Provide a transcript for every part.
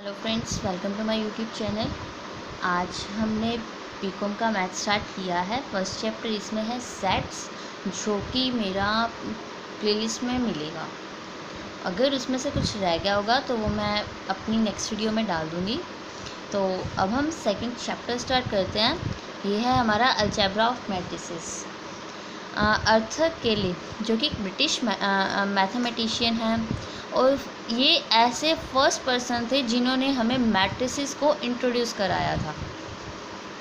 Hello friends, welcome to my YouTube channel. आज हमने BCom का मैथ स्टार्ट किया है। फर्स्ट चैप्टर इसमें है सेट्स, जो कि मेरा प्लेलिस्ट में मिलेगा। अगर उसमें से कुछ रह गया होगा तो वो मैं अपनी नेक्स्ट वीडियो में डाल दूँगी। तो अब हम सेकंड चैप्टर स्टार्ट करते हैं। ये है हमारा अलजेब्रा ऑफ मैट्रिसेस। अर्थर केली, जो कि ब्रिटिश मैथमेटिशियन हैं, और ये ऐसे फर्स्ट पर्सन थे जिन्होंने हमें मैट्रिसेस को इंट्रोड्यूस कराया था।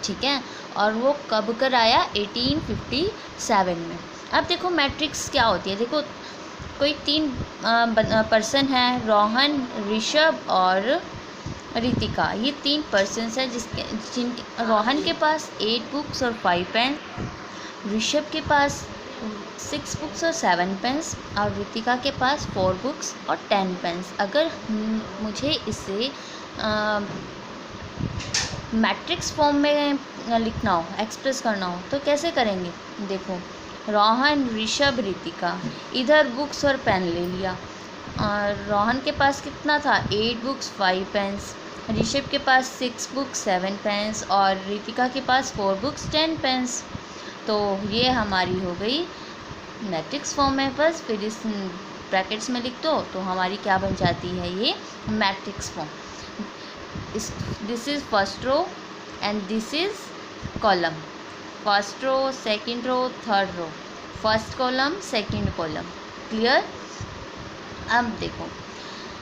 ठीक है, और वो कब कराया? 1857 में। अब देखो मैट्रिक्स क्या होती है। देखो कोई तीन पर्सन हैं, रोहन, ऋषभ और रितिका। ये तीन पर्सन्स हैं जिनके रोहन के पास 8 बुक्स और 5 पेन, ऋषभ के पास 6 बुक्स और 7 पेन्स, और रितिका के पास 4 बुक्स और 10 पेन्स। अगर मुझे इसे मैट्रिक्स फॉर्म में लिखना हो, एक्सप्रेस करना हो, तो कैसे करेंगे? देखो, रोहन, ऋषभ, रितिका, इधर बुक्स और पेन ले लिया। और रोहन के पास कितना था? 8 बुक्स 5 पेन्स, ऋषभ के पास 6 बुक्स 7 पेन्स, और रितिका के पास 4 बुक्स 10 पेन्स। तो ये हमारी हो गई मैट्रिक्स फॉर्म में। बस फिर इस ब्रैकेट्स में लिख दो तो हमारी क्या बन जाती है? ये matrix form. This is first row and this is column. First row, second row, third row, first column, second column. Clear? अब देखो,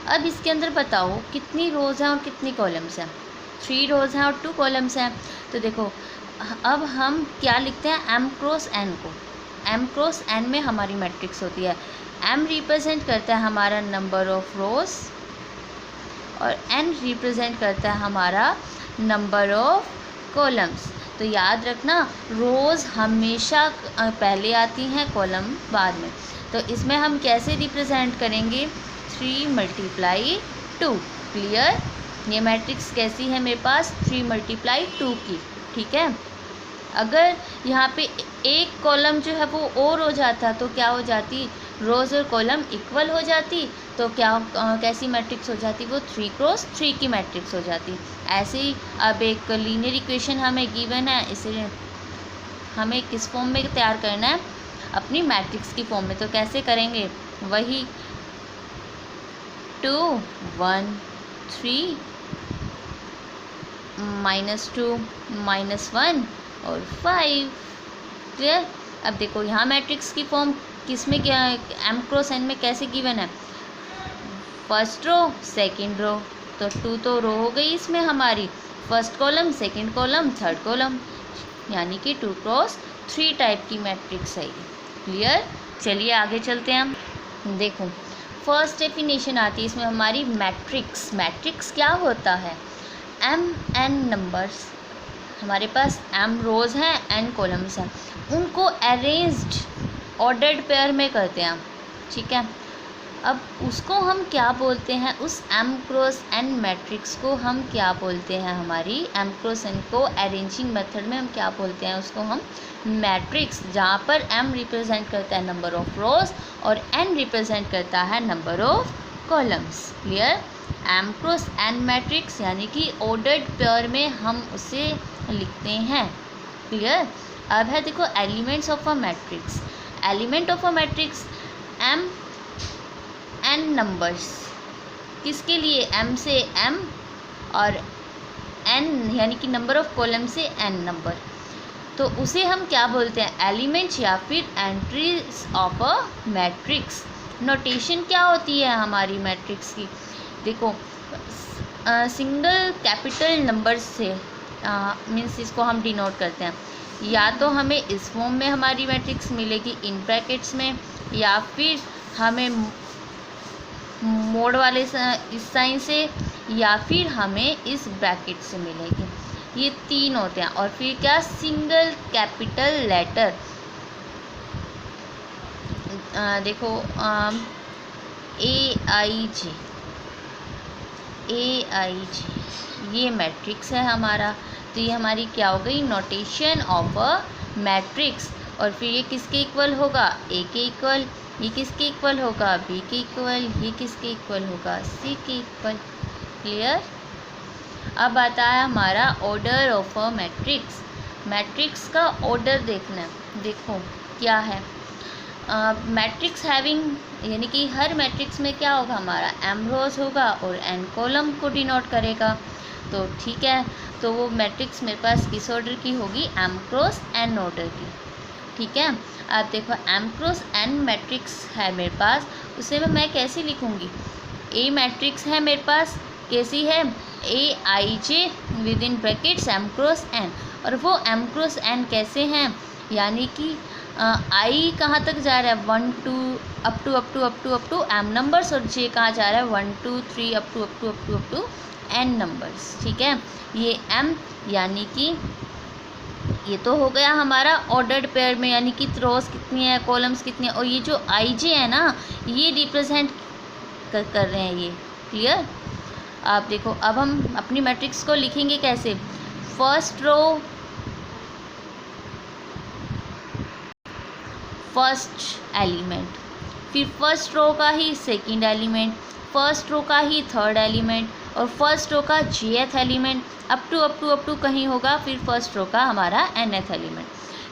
अब इसके अंदर बताओ कितनी रोज़ हैं और कितनी कॉलम्स हैं? 3 रोज़ हैं और 2 कॉलम्स हैं। तो देखो, अब हम क्या लिखते हैं? m क्रॉस n को। m क्रॉस n में हमारी मैट्रिक्स होती है। m रिप्रेजेंट करता है हमारा नंबर ऑफ रोज़ और n रिप्रेजेंट करता है हमारा नंबर ऑफ कॉलम्स। तो याद रखना, रोज़ हमेशा पहले आती हैं, कॉलम बाद में। तो इसमें हम कैसे रिप्रेजेंट करेंगे? 3 × 2। क्लियर? ये मैट्रिक्स कैसी है मेरे पास? 3 × 2 की। ठीक है। अगर यहाँ पे एक कॉलम जो है वो और हो जाता तो क्या हो जाती? रोज़ और कॉलम इक्वल हो जाती। तो क्या कैसी मैट्रिक्स हो जाती? वो 3 × 3 की मैट्रिक्स हो जाती। ऐसे ही अब एक लीनियर इक्वेशन हमें गिवन है, इसे हमें किस फॉर्म में तैयार करना है? अपनी मैट्रिक्स की फॉर्म में। तो कैसे करेंगे? वही 2 1 3 -2 -1 और 5। क्लियर? अब देखो, यहाँ मैट्रिक्स की फॉर्म किस में क्या? m क्रॉस n में कैसे गिवन है? First row, second row. तो 2 तो रो हो गई इसमें हमारी, first column, second column, third column, यानी कि 2 क्रॉस 3 टाइप की मैट्रिक्स है ये। क्लियर? चलिए आगे चलते हैं हम। देखो, फर्स्ट डेफिनेशन आती है इसमें हमारी मैट्रिक्स। मैट्रिक्स क्या होता है? n नंबर्स, हमारे पास m रोज़ हैं, n कॉलम्स हैं, उनको अरेंज्ड ऑर्डर्ड पेयर में करते हैं हम। ठीक है। अब उसको हम क्या बोलते हैं? उस m क्रॉस n मैट्रिक्स को हम क्या बोलते हैं? हमारी m क्रॉस n को अरेंजिंग मेथड में हम क्या बोलते हैं? उसको हम मैट्रिक्स, जहाँ पर m रिप्रेजेंट करता है नंबर ऑफ रोज़ और n रिप्रेजेंट करता है number of columns. Clear? m cross n matrix यानी कि ऑर्डर्ड पेयर में हम उसे लिखते हैं। क्लियर? अब है देखो elements of a matrix. Element of a matrix m n numbers, किसके लिए? m से m और n यानी कि नंबर ऑफ कॉलम से n नंबर। तो उसे हम क्या बोलते हैं? एलिमेंट्स या फिर entries of a matrix. Notation क्या होती है हमारी मैट्रिक्स की? देखो, सिंगल कैपिटल नंबर से मीन्स इसको हम डिनोट करते हैं। या तो हमें इस फॉर्म में हमारी मैट्रिक्स मिलेगी इन ब्रैकेट्स में, या फिर हमें मोड वाले इस साइन से, या फिर हमें इस ब्रैकेट से मिलेगी। ये 3 होते हैं। और फिर क्या? Single capital letter. देखो, AIG, ये मैट्रिक्स है हमारा। तो ये हमारी क्या हो गई? Notation of a matrix. और फिर ये किसके इक्वल होगा? A के इक्वल। ये किसके इक्वल होगा? B के इक्वल। ये किसके इक्वल होगा? C के इक्वल। क्लियर? अब आता है हमारा order of a matrix. Matrix का ऑर्डर देखना है। देखो क्या है, मैट्रिक्स हैविंग यानी कि हर मैट्रिक्स में क्या होगा, हमारा m रोज होगा और n कॉलम को डिनोट करेगा। तो ठीक है, तो वो मैट्रिक्स मेरे पास किस ऑर्डर की होगी, m क्रॉस n ऑर्डर की। ठीक है, आप देखो m क्रॉस n मैट्रिक्स है मेरे पास, उसे मैं कैसे लिखूँगी, A मैट्रिक्स है मेरे पास, कैसी है, Aij with in brackets m cross n, और वो m क्रॉस n कैसे हैं, यानी कि आई कहाँ तक जा रहा है, 1 2 अप टू m नंबर्स, और j कहाँ जा रहा है, 1 2 3 अप टू n नंबर्स। ठीक है, ये m यानी कि ये तो हो गया हमारा ऑर्डर्ड पेयर में, यानी कि रोज कितनी है, कॉलम्स कितनी है, और ये जो आई जे है ना, ये रिप्रेजेंट कर रहे हैं ये। क्लियर, आप देखो अब हम अपनी मैट्रिक्स को लिखेंगे कैसे, फर्स्ट रो फर्स्ट एलिमेंट, फिर फर्स्ट रो का ही सेकंड एलिमेंट, फर्स्ट रो का ही थर्ड एलिमेंट, और फर्स्ट रो का jth एलिमेंट, अप टू कहीं होगा, फिर फर्स्ट रो का हमारा nth एलिमेंट।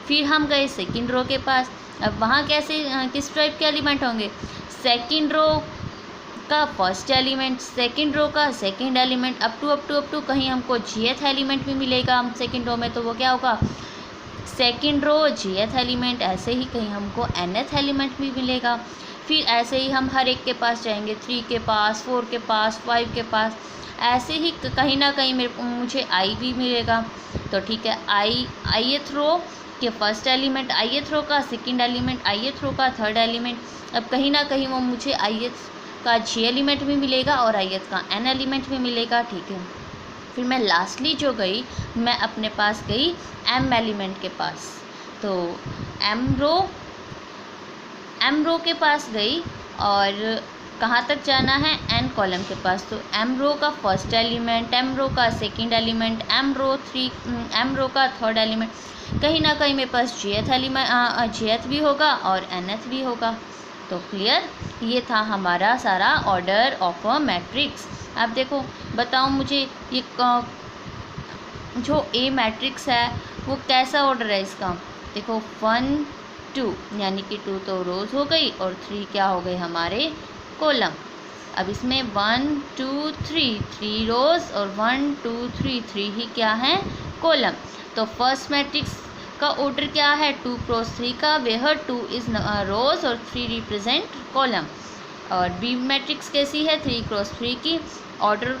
फिर हम गए सेकंड रो के पास, अब वहाँ कैसे किस टाइप के एलिमेंट होंगे, सेकंड रो का फर्स्ट एलिमेंट, सेकंड रो का सेकंड एलिमेंट, अप टू कहीं हमको jth एलिमेंट भी मिलेगा हम सेकंड रो में, तो वो क्या होगा, सेकंड रो jth एलिमेंट, ऐसे ही कहीं हमको nth एलिमेंट भी मिलेगा। फिर ऐसे ही हम हर एक के पास जाएंगे, 3 के पास, 4 के पास, 5 के पास, ऐसे ही कहीं ना कहीं मुझे आई भी मिलेगा। तो ठीक है, ith रो के फर्स्ट एलिमेंट, ith रो का सेकंड एलिमेंट, ith रो का थर्ड एलिमेंट, अब कहीं ना कहीं वो मुझे ith का j एलिमेंट भी मिलेगा और ith का n एलिमेंट भी मिलेगा। ठीक है, फिर मैं लास्टली जो गई, मैं अपने पास गई m एलिमेंट के पास, तो m रो के पास गई, और कहाँ तक जाना है, n कॉलम के पास, तो m रो का फर्स्ट एलिमेंट, m रो का सेकंड एलिमेंट, m रो का थर्ड एलिमेंट, कहीं ना कहीं मेरे पास jth भी होगा और nth भी होगा। तो क्लियर, ये था हमारा सारा ऑर्डर ऑफ अ मैट्रिक्स। आप देखो, बताओ मुझे ये जो A मैट्रिक्स है वो कैसा ऑर्डर है इसका, देखो 1 2 यानी कि 2 तो रोज हो गई और 3 क्या हो गए हमारे कॉलम। अब इसमें 1 2 3 रोज और 1 2 3 ही क्या है, कॉलम। तो फर्स्ट मैट्रिक्स का ऑर्डर क्या है, 2 क्रॉस 3 का, वेयर 2 इज रोज और 3 रिप्रेजेंट कॉलम। और बी मैट्रिक्स कैसी है, 3 क्रॉस 3 की, ऑर्डर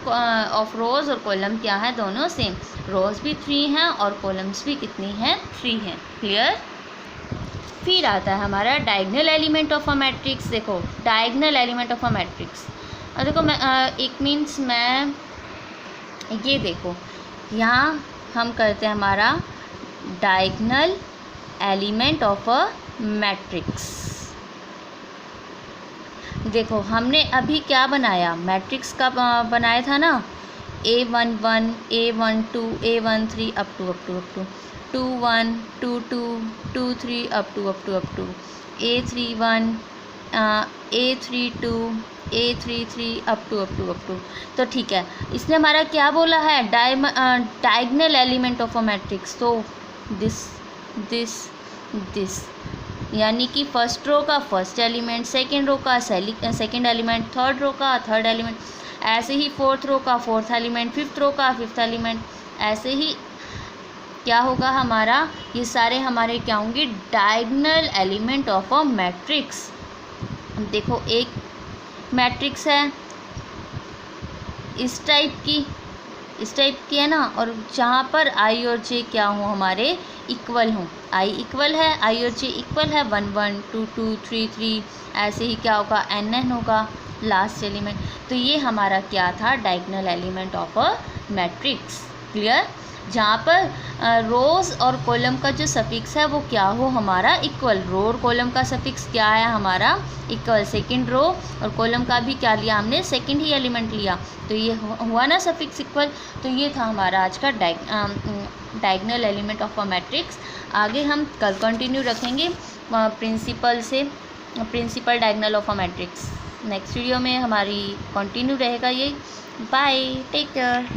ऑफ रोज और कॉलम क्या है, दोनों सेम, रोज भी 3 हैं और कॉलम्स भी कितनी हैं, 3 हैं। क्लियर, फिर आता है हमारा diagonal element of a matrix. देखो diagonal element of a matrix, और देखो मैं एक मीन्स मैं ये देखो यहाँ हम करते हैं हमारा diagonal element of a matrix. देखो हमने अभी क्या बनाया, मैट्रिक्स का बनाया था ना, A11 A12 A13 up to 2 1 2 2 2 3 up to A31 A32 A33 up to. तो ठीक है, इसने हमारा क्या बोला है, diagonal element of a matrix, तो दिस यानी कि फर्स्ट रो का फर्स्ट एलिमेंट, सेकंड रो का सेकंड एलिमेंट, थर्ड रो का थर्ड एलिमेंट, ऐसे ही फोर्थ रो का फोर्थ एलिमेंट, फिफ्थ रो का फिफ्थ एलिमेंट, ऐसे ही क्या होगा हमारा, ये सारे हमारे क्या होंगे, diagonal element of a matrix. देखो एक मैट्रिक्स है इस टाइप की है ना, और जहाँ पर आई और जे क्या हो, हमारे इक्वल हों, आई इक्वल है, आई और जे इक्वल है, 1 1 2 2 3 3, ऐसे ही क्या होगा, n होगा लास्ट एलिमेंट। तो ये हमारा क्या था, diagonal element of a matrix. Clear, जहाँ पर रोज और कॉलम का जो सफिक्स है वो क्या हो, हमारा इक्वल, रो और कॉलम का सफिक्स क्या है हमारा इक्वल, सेकंड रो और कॉलम का भी क्या लिया हमने, सेकंड ही एलिमेंट लिया, तो ये हुआ ना सफिक्स इक्वल। तो ये था हमारा आज का diagonal element of a matrix. आगे हम कल कंटिन्यू रखेंगे principal diagonal of a matrix. Next video में हमारी कंटिन्यू रहेगा ये। Bye, take care.